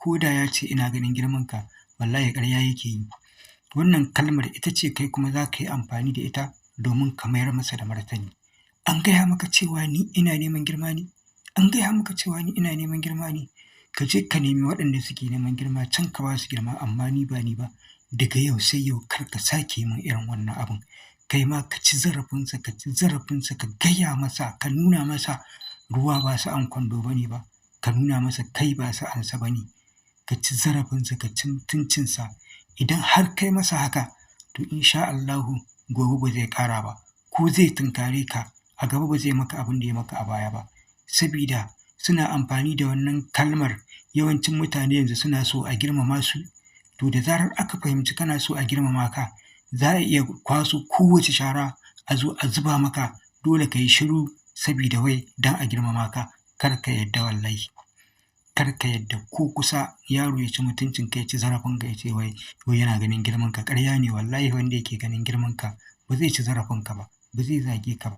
ko da ya ce ina ganin girmanka wallahi ƙarya yake yi. Wannan kalmar ita ce kai kuma za ka yi amfani da ita domin ka mayar masa da martani. An gaya maka cewa ni ina neman girma ne? An gaya maka cewa ni ina neman girma ne? Ka je ka nemi waɗanda suke neman girma can ka ba su girma amma ni ba ni ba. Daga yau sai yau kar ka sake min irin wannan abun. Kai ma ka ci zarafinsa ka gaya masa ka nuna masa ruwa ba sa'an kwando ba ne ba. Ka nuna masa kai ba sa'ansa ba ne. Ka ci zarafinsa ka ci mutuncinsa. Idan har kai masa haka to insha Allahu gobe ba zai ƙara ba ko zai tunkare ka a gaba ba zai maka abin da ya maka a baya ba. Sabida suna amfani da wannan kalmar yawancin mutane yanzu suna so a girmama su, to da zarar aka fahimci kana so a girmama ka za a iya kwaso kowace shara a zo a zuba maka dole ka yi shiru sabida wai don a girmama ka. Kar ka yadda wallahi, kar ka yadda ko kusa yaro ya ci mutuncin ka ya ci zarafin ka ya ce wai yana ganin girman ka. Ƙarya ne wallahi wanda yake ganin girman ka ba zai ci zarafin ka ba, ba zai zage ka ba.